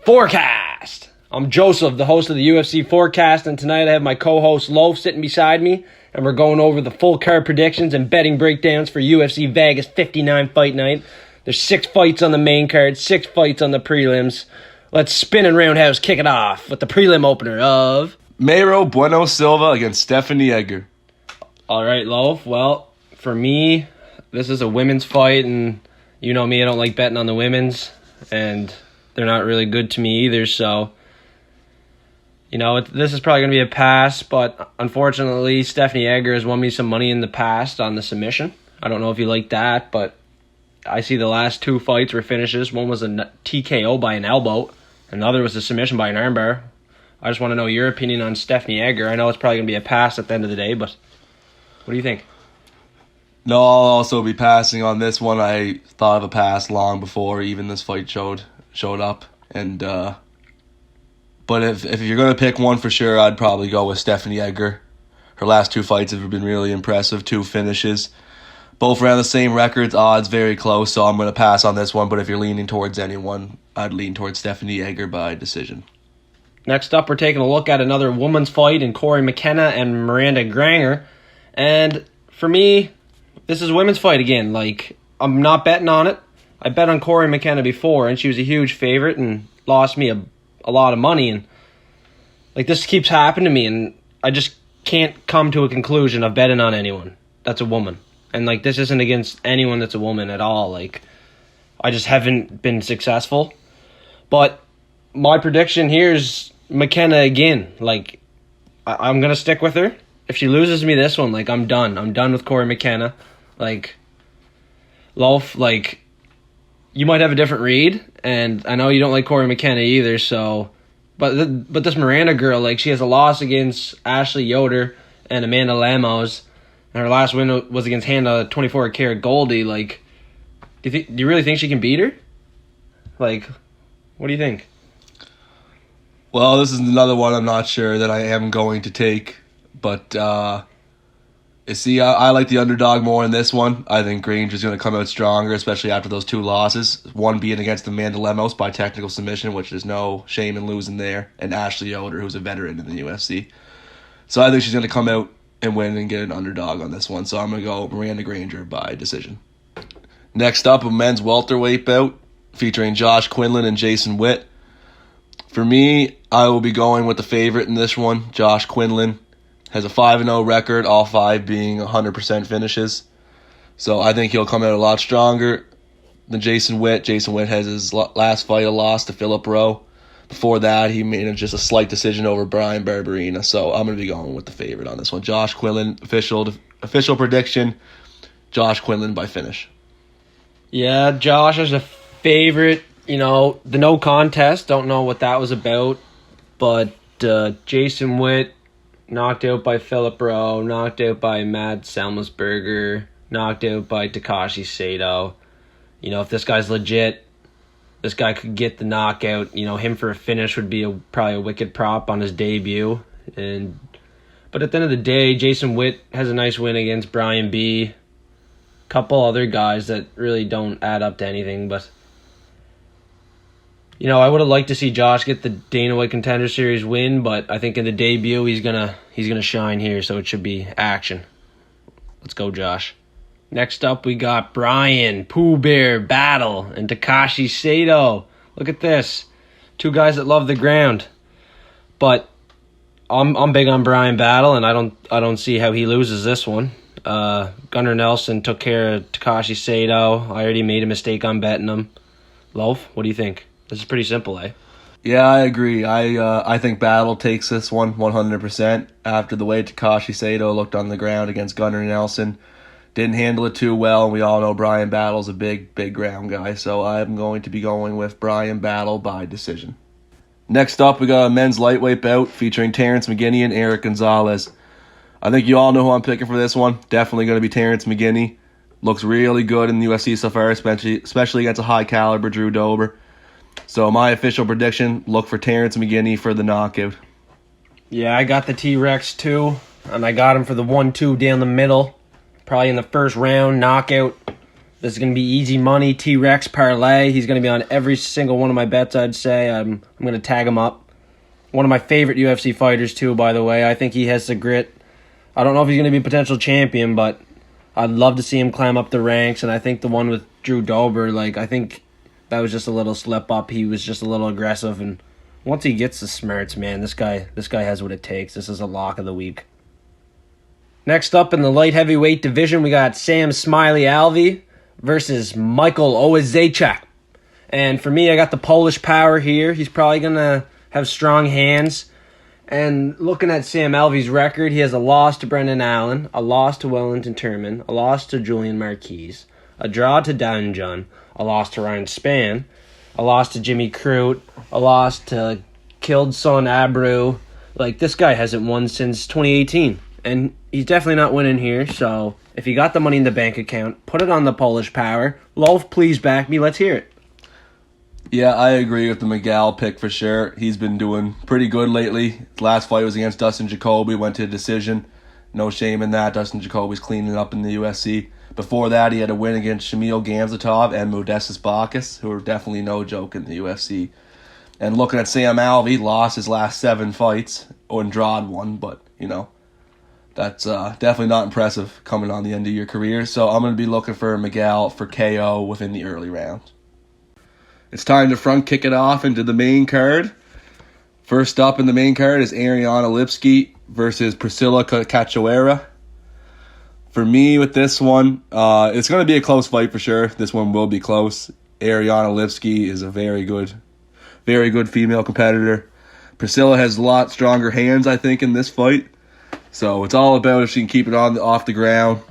Forecast. I'm Joseph, the host of the UFC Forecast, and tonight I have my co-host Loaf sitting beside me, and we're going over the full card predictions and betting breakdowns for UFC Vegas 59 Fight Night. There's 6 fights on the main card, 6 fights on the prelims. Let's spin and roundhouse kick it off with the prelim opener of Mayro Bueno Silva against Stephanie Edgar. All right, Loaf. Well, for me, this is a women's fight, and you know me, I don't like betting on the women's, and they're not really good to me either, so this is probably going to be a pass, but unfortunately, Stephanie Edgar has won me some money in the past on the submission. I don't know if you like that, but I see the last 2 fights were finishes. One was a TKO by an elbow, another was a submission by an armbar. I just want to know your opinion on Stephanie Edgar. I know it's probably going to be a pass at the end of the day, but what do you think? No, I'll also be passing on this one. I thought of a pass long before even this fight showed up, and but if you're going to pick one for sure, I'd probably go with Stephanie Edgar. Her last 2 fights have been really impressive, 2 finishes. Both around the same records, odds very close, so I'm going to pass on this one, but if you're leaning towards anyone, I'd lean towards Stephanie Edgar by decision. Next up, we're taking a look at another women's fight in Corey McKenna and Miranda Granger, and for me, this is a women's fight again. I'm not betting on it. I bet on Corey McKenna before, and she was a huge favorite and lost me a lot of money, and this keeps happening to me, and I just can't come to a conclusion of betting on anyone that's a woman. And this isn't against anyone that's a woman at all. I just haven't been successful. But my prediction here is McKenna again. I'm gonna stick with her. If she loses me this one, I'm done. I'm done with Corey McKenna. Loaf, you might have a different read, and I know you don't like Corey McKenna either, so but this Miranda girl, she has a loss against Ashley Yoder and Amanda Lemos, and her last win was against Hannah 24-karat Goldie. Do you really think she can beat her? What do you think? Well, this is another one I'm not sure that I am going to take, but I like the underdog more in this one. I think Granger's going to come out stronger, especially after those 2 losses. One being against Amanda Lemos by technical submission, which there's no shame in losing there, and Ashley Yoder, who's a veteran in the UFC. So I think she's going to come out and win and get an underdog on this one. So I'm going to go Miranda Granger by decision. Next up, a men's welterweight bout featuring Josh Quinlan and Jason Witt. For me, I will be going with the favorite in this one, Josh Quinlan. Has a 5-0 record, all 5 being 100% finishes. So I think he'll come out a lot stronger than Jason Witt. Jason Witt has his last fight a loss to Philip Rowe. Before that, he made just a slight decision over Brian Barberina. So I'm going to be going with the favorite on this one. Josh Quinlan, official prediction, Josh Quinlan by finish. Yeah, Josh is a favorite. The no contest, don't know what that was about. But Jason Witt, knocked out by Philip Rowe, knocked out by Matt Selmesberger, knocked out by Takashi Sato. If this guy's legit, this guy could get the knockout. Him for a finish would be probably a wicked prop on his debut. But at the end of the day, Jason Witt has a nice win against Brian B. Couple other guys that really don't add up to anything, but I would have liked to see Josh get the Dana White Contender Series win, but I think in the debut he's gonna shine here, so it should be action. Let's go, Josh. Next up, we got Brian Pooh Bear Battle and Takashi Sato. Look at this, 2 guys that love the ground. But I'm big on Brian Battle, and I don't see how he loses this one. Gunnar Nelson took care of Takashi Sato. I already made a mistake on betting him. Loaf, what do you think? This is pretty simple, eh? Yeah, I agree. I think Battle takes this one 100%. After the way Takashi Sato looked on the ground against Gunnar Nelson, didn't handle it too well. We all know Brian Battle's a big ground guy, so I'm going to be going with Brian Battle by decision. Next up, we got a men's lightweight bout featuring Terrence McKinney and Eric Gonzalez. I think you all know who I'm picking for this one. Definitely going to be Terrence McKinney. Looks really good in the UFC so far, especially against a high-caliber Drew Dober. So my official prediction, look for Terrence McKinney for the knockout. Yeah, I got the T-Rex too, and I got him for the 1-2 down the middle. Probably in the first round, knockout. This is going to be easy money, T-Rex parlay. He's going to be on every single one of my bets, I'd say. I'm going to tag him up. One of my favorite UFC fighters, too, by the way. I think he has the grit. I don't know if he's going to be a potential champion, but I'd love to see him climb up the ranks. And I think the one with Drew Dober, I think that was just a little slip up. He was just a little aggressive. And once he gets the smarts, man, this guy has what it takes. This is a lock of the week. Next up in the light heavyweight division, we got Sam Smiley Alvey versus Michael Osaychak. And for me, I got the Polish power here. He's probably going to have strong hands. And looking at Sam Alvey's record, he has a loss to Brendan Allen, a loss to Wellington Turman, a loss to Julian Marquez, a draw to Downjohn, a loss to Ryan Spann, a loss to Jimmy Crute, a loss to Killed Son Abreu. This guy hasn't won since 2018. And he's definitely not winning here, so if you got the money in the bank account, put it on the Polish power. Love, please back me. Let's hear it. Yeah, I agree with the Miguel pick for sure. He's been doing pretty good lately. His last fight was against Dustin Jacoby, went to a decision. No shame in that. Dustin Jacoby's cleaning up in the UFC. Before that, he had a win against Shamil Gamzatov and Modestas Bacchus, who are definitely no joke in the UFC. And looking at Sam Alvey, lost his last 7 fights, and drawed 1, but, that's definitely not impressive coming on the end of your career. So I'm going to be looking for Miguel for KO within the early rounds. It's time to front kick it off into the main card. First up in the main card is Ariana Lipsky versus Priscilla Cachoeira. For me with this one, it's going to be a close fight for sure. This one will be close. Ariana Lipsky is a very good female competitor. Priscilla has a lot stronger hands, I think, in this fight. So it's all about if she can keep it off the ground,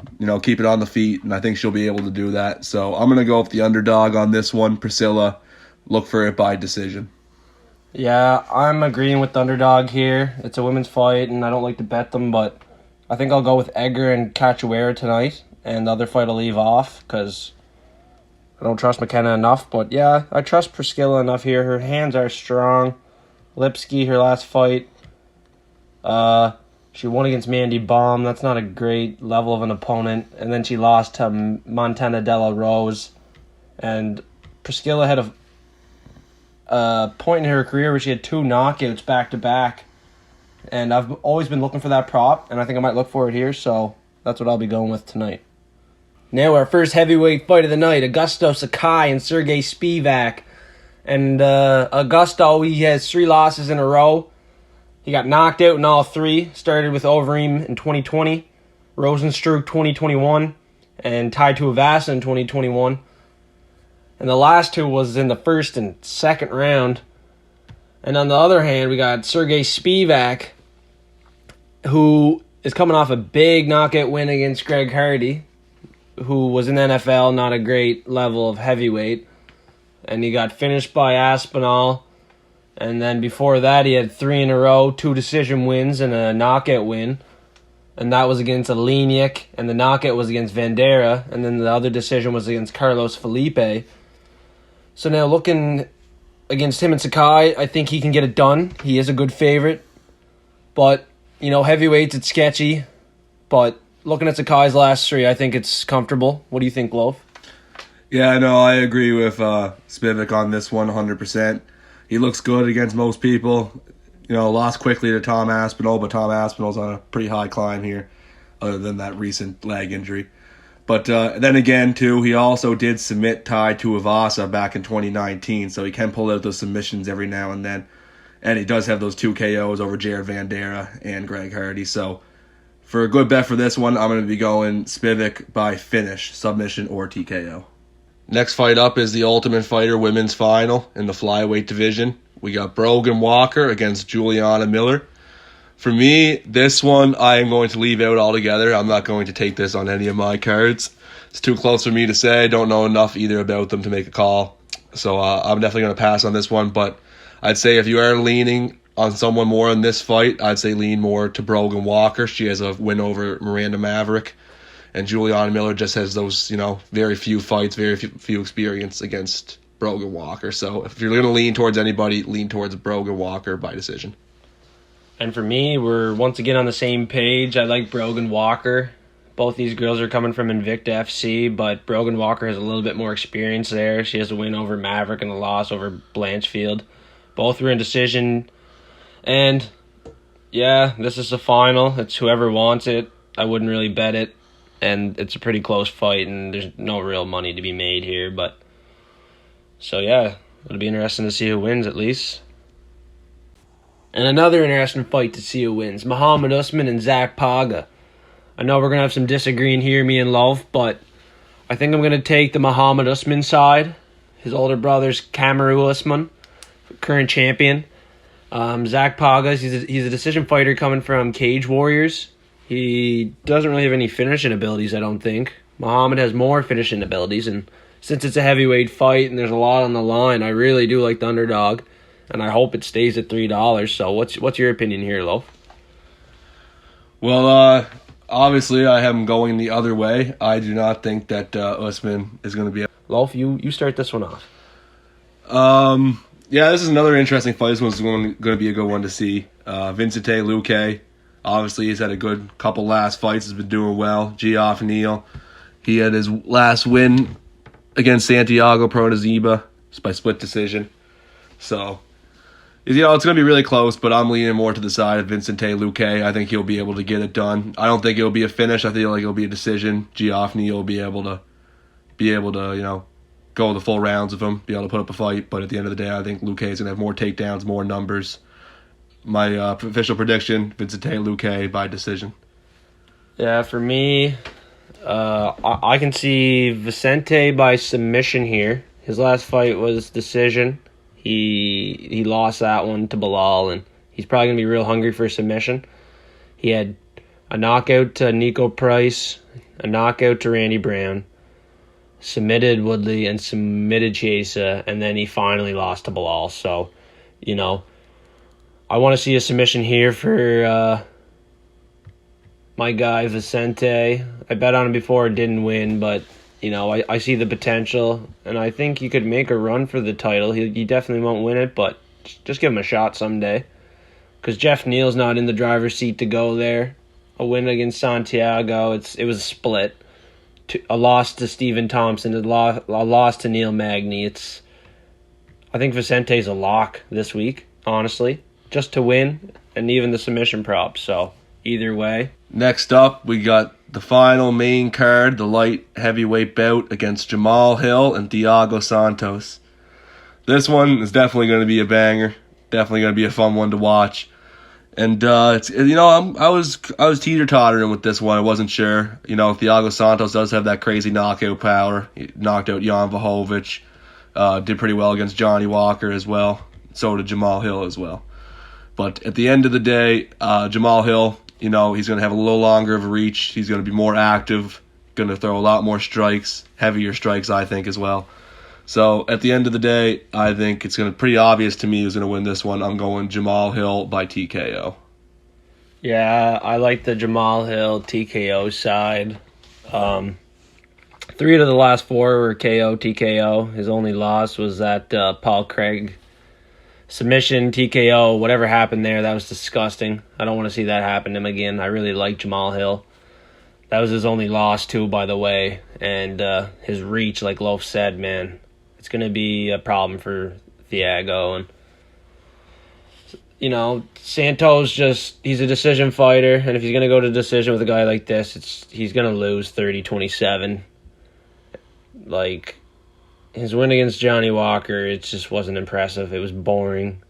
keep it on the feet, and I think she'll be able to do that. So I'm going to go with the underdog on this one, Priscilla. Look for it by decision. Yeah, I'm agreeing with the underdog here. It's a women's fight, and I don't like to bet them, but I think I'll go with Edgar and Cachoeira tonight, and the other fight I'll leave off because I don't trust McKenna enough. But yeah, I trust Priscilla enough here. Her hands are strong. Lipsky, her last fight, she won against Mandy Baum. That's not a great level of an opponent. And then she lost to Montana De La Rose. And Priscilla had a point in her career where she had 2 knockouts back-to-back. And I've always been looking for that prop, and I think I might look for it here, so that's what I'll be going with tonight. Now our first heavyweight fight of the night, Augusto Sakai and Sergey Spivak. And Augusto, he has 3 losses in a row. He got knocked out in all 3. Started with Overeem in 2020, Rosenstruck 2021, and Tai Tuivasa in 2021. And the last 2 was in the first and second round. And on the other hand, we got Sergey Spivak, who is coming off a big knockout win against Greg Hardy, who was in the NFL, not a great level of heavyweight. And he got finished by Aspinall. And then before that, he had 3 in a row, 2 decision wins and a knockout win. And that was against Olenek, and the knockout was against Vandera. And then the other decision was against Carlos Felipe. So now looking against him and Sakai, I think he can get it done. He is a good favorite. But, heavyweights, it's sketchy. But looking at Sakai's last 3, I think it's comfortable. What do you think, Glove? Yeah, no, I agree with Spivak on this one 100%. He looks good against most people. Lost quickly to Tom Aspinall, but Tom Aspinall's on a pretty high climb here, other than that recent leg injury. But then again, too, he also did submit Tai Tuivasa back in 2019, so he can pull out those submissions every now and then. And he does have those 2 KOs over Jared Vandera and Greg Hardy. So for a good bet for this one, I'm going to be going Spivak by finish, submission, or TKO. Next fight up is the Ultimate Fighter women's final in the flyweight division. We got Brogan Walker against Juliana Miller. For me, this one I am going to leave out altogether. I'm not going to take this on any of my cards. It's too close for me to say. I don't know enough either about them to make a call. So I'm definitely going to pass on this one. But I'd say if you are leaning on someone more in this fight, I'd say lean more to Brogan Walker. She has a win over Miranda Maverick. And Juliana Miller just has those, very few fights, very few experience against Brogan Walker. So if you're going to lean towards anybody, lean towards Brogan Walker by decision. And for me, we're once again on the same page. I like Brogan Walker Both these girls are coming from Invicta FC, but Brogan Walker has a little bit more experience there. She has a win over Maverick and a loss over Blanchfield. Both were in decision. And, yeah, this is the final. It's whoever wants it. I wouldn't really bet it. And it's a pretty close fight, and there's no real money to be made here. But so, yeah, it'll be interesting to see who wins at least. And another interesting fight to see who wins. Muhammad Usman and Zach Paga. I know we're going to have some disagreeing here, me and Love, but I think I'm going to take the Muhammad Usman side. His older brother's Kamaru Usman, current champion. Zach Paga, he's a decision fighter coming from Cage Warriors. He doesn't really have any finishing abilities, I don't think. Muhammad has more finishing abilities, and since it's a heavyweight fight and there's a lot on the line, I really do like the underdog, and I hope it stays at $3. So what's your opinion here, Love? Well, obviously, I have him going the other way. I do not think that Usman is going to be... Loaf, you start this one off. Yeah, this is another interesting fight. This one's going to be a good one to see. Vincente Luque, obviously, he's had a good couple last fights. He's been doing well. Geoff Neal, he had his last win against Santiago Pronaziba by split decision. So, it's going to be really close, but I'm leaning more to the side of Vincente Luque. I think he'll be able to get it done. I don't think it'll be a finish. I think it'll be a decision. Geoff Neal will be able to go the full rounds of him, be able to put up a fight. But at the end of the day, I think Luque is going to have more takedowns, more numbers. My official prediction, Vincente Luque by decision. Yeah, for me, I can see Vicente by submission here. His last fight was decision. He lost that one to Bilal, and he's probably going to be real hungry for a submission. He had a knockout to Nico Price, a knockout to Randy Brown, submitted Woodley, and submitted Chiesa, and then he finally lost to Bilal. So, I want to see a submission here for my guy Vicente. I bet on him before, didn't win, but I see the potential, and I think he could make a run for the title. He definitely won't win it, but just give him a shot someday. Because Jeff Neal's not in the driver's seat to go there. A win against Santiago, it was a split. A loss to Stephen Thompson, a loss to Neil Magny. I think Vicente's a lock this week, honestly, just to win, and even the submission prop. So either way. Next up, we got the final main card, the light heavyweight bout against Jamal Hill and Thiago Santos. This one is definitely going to be a banger. Definitely going to be a fun one to watch. And I was teeter-tottering with this one. I wasn't sure. Thiago Santos does have that crazy knockout power. He knocked out Jan Blachowicz. Did pretty well against Johnny Walker as well. So did Jamal Hill as well. But at the end of the day, Jamal Hill, he's going to have a little longer of a reach. He's going to be more active, going to throw a lot more strikes, heavier strikes, I think, as well. So at the end of the day, I think it's going to pretty obvious to me who's going to win this one. I'm going Jamal Hill by TKO. Yeah, I like the Jamal Hill TKO side. 3 out of the last 4 were KO, TKO. His only loss was that Paul Craig submission, TKO, whatever happened there, that was disgusting. I don't want to see that happen to him again. I really like Jamal Hill. That was his only loss, too, by the way. And his reach, like Loaf said, man, it's going to be a problem for Thiago. And, Santos he's a decision fighter. And if he's going to go to decision with a guy like this, he's going to lose 30-27. Like, his win against Johnny Walker, it just wasn't impressive. It was boring.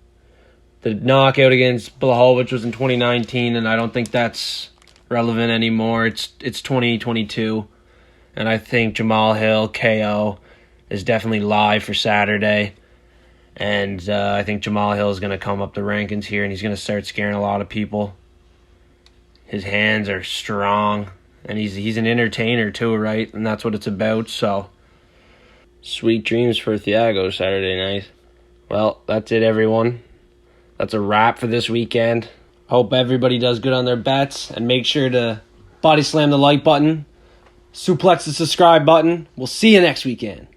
The knockout against Blachowicz was in 2019, and I don't think that's relevant anymore. It's 2022, and I think Jamal Hill KO is definitely live for Saturday. And I think Jamal Hill is going to come up the rankings here, and he's going to start scaring a lot of people. His hands are strong, and he's an entertainer too, right? And that's what it's about, so sweet dreams for Thiago Saturday night. Well, that's it, everyone. That's a wrap for this weekend. Hope everybody does good on their bets, and make sure to body slam the like button, suplex the subscribe button. We'll see you next weekend.